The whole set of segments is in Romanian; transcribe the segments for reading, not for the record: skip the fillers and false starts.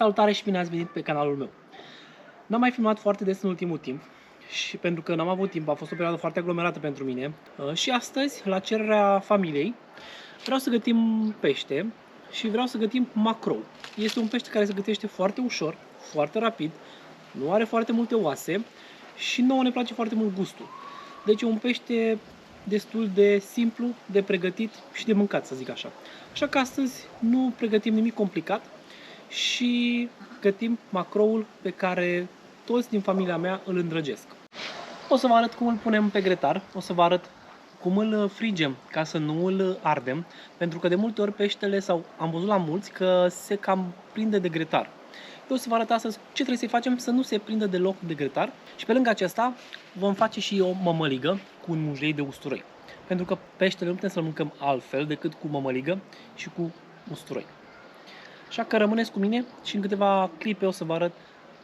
Salutare și bine ați venit pe canalul meu. N-am mai filmat foarte des în ultimul timp și pentru că n-am avut timp, a fost o perioadă foarte aglomerată pentru mine. Și astăzi, la cererea familiei, vreau să gătim pește și vreau să gătim macrou. Este un pește care se gătește foarte ușor, foarte rapid, nu are foarte multe oase și nouă ne place foarte mult gustul. Deci e un pește destul de simplu, de pregătit și de mâncat, să zic așa. Așa că astăzi nu pregătim nimic complicat și gătim macroul pe care toți din familia mea îl îndrăgesc. O să vă arăt cum îl punem pe grătar, o să vă arăt cum îl frigem ca să nu îl ardem, pentru că de multe ori peștele, sau am văzut la mulți, că se cam prinde de grătar. Eu o să vă arăt astăzi ce trebuie să-i facem să nu se prindă deloc de grătar și pe lângă acesta vom face și o mămăligă cu un mușlei de usturoi. Pentru că peștele nu putem să-l mâncăm altfel decât cu mămăligă și cu usturoi. Așa că rămâneți cu mine și în câteva clipe o să vă arăt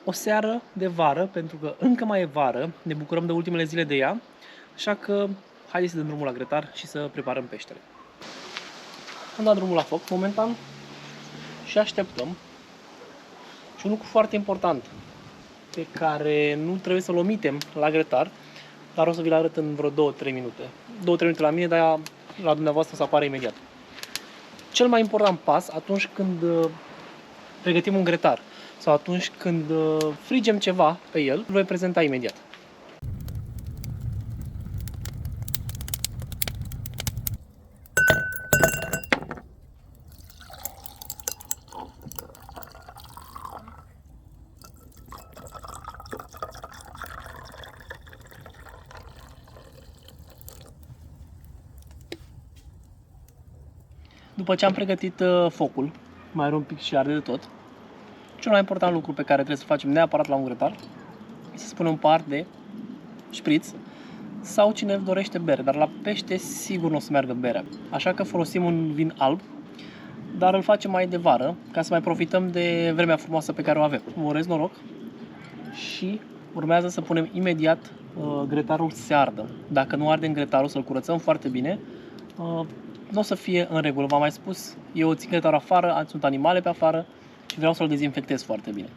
o seară de vară, pentru că încă mai e vară, ne bucurăm de ultimele zile de ea, așa că haideți să dăm drumul la grătar și să preparăm peștele. Am dat drumul la foc momentan și așteptăm. Și un lucru foarte important pe care nu trebuie să-l omitem la grătar, dar o să vi-l arăt în vreo 2-3 minute. 2-3 minute la mine, dar la dumneavoastră o să apare imediat. Cel mai important pas atunci când pregătim un grătar sau atunci când frigem ceva pe el, îl voi prezenta imediat. După ce am pregătit focul, mai are un pic și arde de tot, cel mai important lucru pe care trebuie să facem neapărat la un grătar este să punem un pahar de șpriț sau cine dorește bere, dar la pește sigur nu o să meargă berea. Așa că folosim un vin alb, dar îl facem mai de vară, ca să mai profităm de vremea frumoasă pe care o avem. Vă urez noroc și urmează să punem imediat grătarul să se ardă. Dacă nu arde în grătarul, să-l curățăm foarte bine, nu o să fie în regulă. V-am mai spus, eu țin grătarul afară, sunt animale pe afară și vreau să-l dezinfectez foarte bine.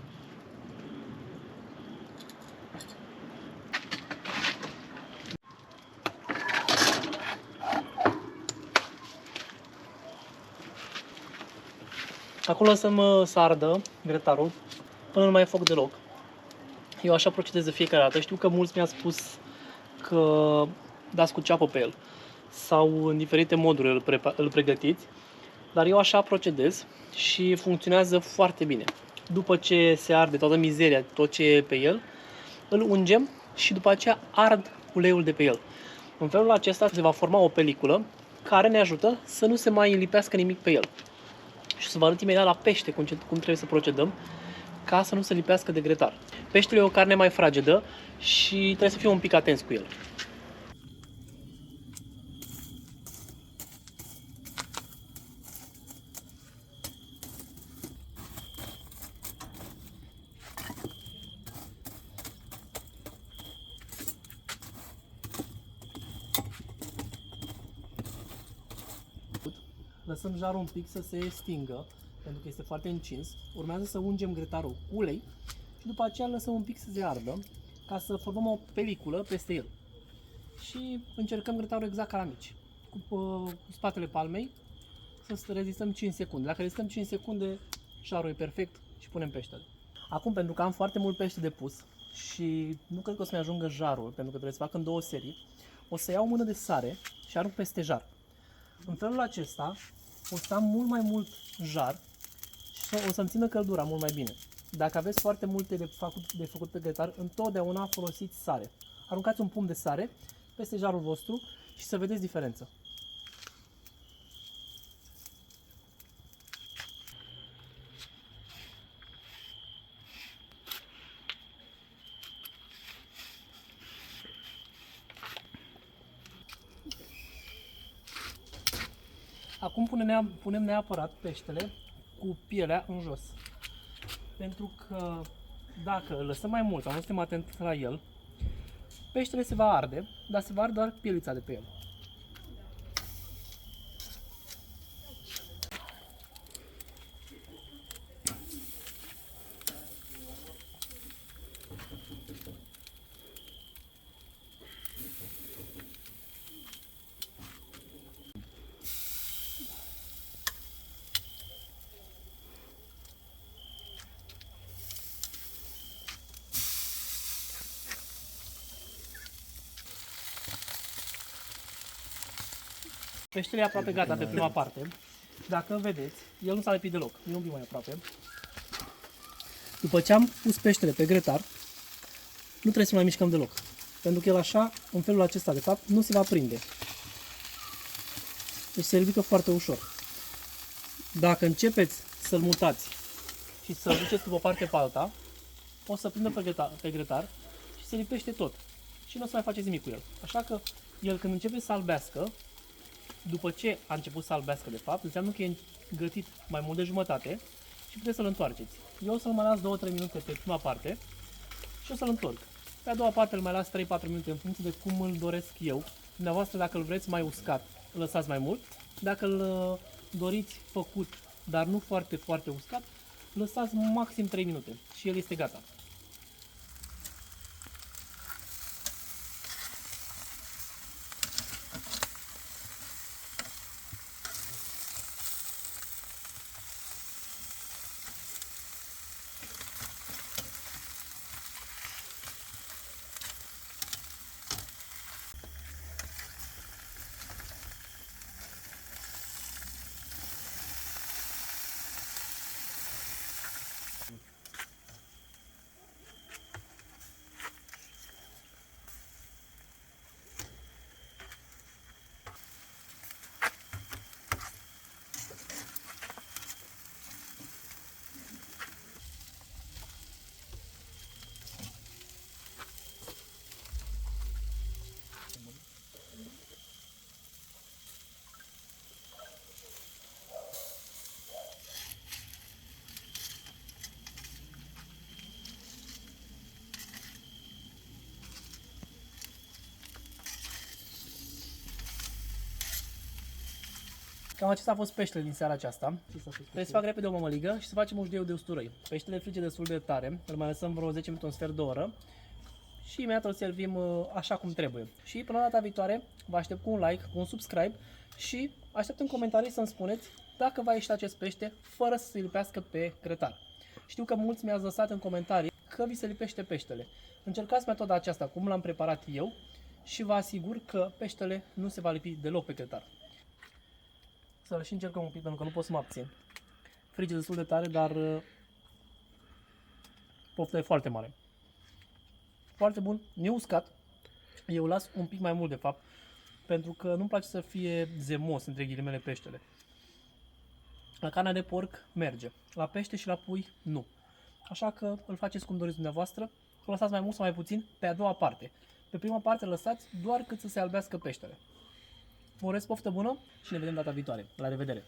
Acum lăsăm să ardă grătarul până nu mai e foc deloc. Eu așa procedez de fiecare dată. Știu că mulți mi-au spus că dați cu ceapă pe el sau în diferite moduri îl pregătiți, dar eu așa procedez și funcționează foarte bine. După ce se arde toată mizeria, tot ce e pe el, îl ungem și după aceea ard uleiul de pe el. În felul acesta se va forma o peliculă care ne ajută să nu se mai lipească nimic pe el. Și să vă arăt imediat la pește cum trebuie să procedăm ca să nu se lipească de grătar. Peștele e o carne mai fragedă și trebuie să fim un pic atenți cu el. Lăsăm jarul un pic să se stingă, pentru că este foarte încins. Urmează să ungem grătarul cu ulei și după aceea lăsăm un pic să se ardă, ca să formăm o peliculă peste el. Și încercăm grătarul exact ca la mici, cu spatele palmei, să rezistăm 5 secunde. Dacă rezistăm 5 secunde, jarul e perfect și punem peștele. Acum, pentru că am foarte mult pește de pus și nu cred că o să-mi ajungă jarul, pentru că trebuie să fac în 2 serii, o să iau o mână de sare și arunc peste jar. În felul acesta o să am mult mai mult jar și o să-mi țină căldura mult mai bine. Dacă aveți foarte multe de făcut pe grătar, întotdeauna folosiți sare. Aruncați un pumn de sare peste jarul vostru și să vedeți diferența. Acum punem neapărat peștele cu pielea în jos. Pentru că dacă îl lăsăm mai mult sau nu suntem atenți la el, peștele se va arde, dar se va arde doar pielița de pe el. Peștele e aproape gata pe prima parte. Dacă vedeți, el nu s-a lipit deloc. E un pic mai aproape. După ce am pus peștele pe grătar, nu trebuie să mai mișcăm deloc. Pentru că el așa, în felul acesta, de fapt, nu se va prinde. Deci se ridică foarte ușor. Dacă începeți să-l mutați și să-l duceți după o parte pe alta, o să prindă pe grătar și se lipește tot. Și nu o să mai faceți nimic cu el. Așa că el când începe să albească, după ce a început să albească de fapt, înseamnă că e gătit mai mult de jumătate și puteți să-l întoarceți. Eu o să-l mai las 2-3 minute pe prima parte și o să-l întorc. Pe a doua parte îl mai las 3-4 minute în funcție de cum îl doresc eu. Dumneavoastră, dacă îl vreți mai uscat, îl lăsați mai mult. Dacă îl doriți făcut, dar nu foarte, foarte uscat, lăsați maxim 3 minute și el este gata. Cam acesta a fost peștele din seara aceasta. Trebuie să fac repede o mămăligă și să facem un judeu de usturoi. Peștele frige destul de tare, îl mai lăsăm vreo 10 minute, un sfert de oră și imediat o servim așa cum trebuie. Și până data viitoare vă aștept cu un like, cu un subscribe și aștept în comentarii să-mi spuneți dacă va ieși acest pește fără să se lipească pe grătar. Știu că mulți mi-ați lăsat în comentarii că vi se lipește peștele. Încercați metoda aceasta cum l-am preparat eu și vă asigur că peștele nu se va lipi deloc pe grătar. Să-l și încercăm un pic, pentru că nu pot să mă abțin. Frige destul de tare, dar pofta e foarte mare. Foarte bun, neuscat. Eu las un pic mai mult de fapt, pentru că nu-mi place să fie zemos, între ghilimele, peștele. La carnea de porc merge, la pește și la pui nu. Așa că îl faceți cum doriți dumneavoastră, îl lăsați mai mult sau mai puțin pe a doua parte. Pe prima parte lăsați doar cât să se albească peștele. Vă urez poftă bună și ne vedem data viitoare. La revedere!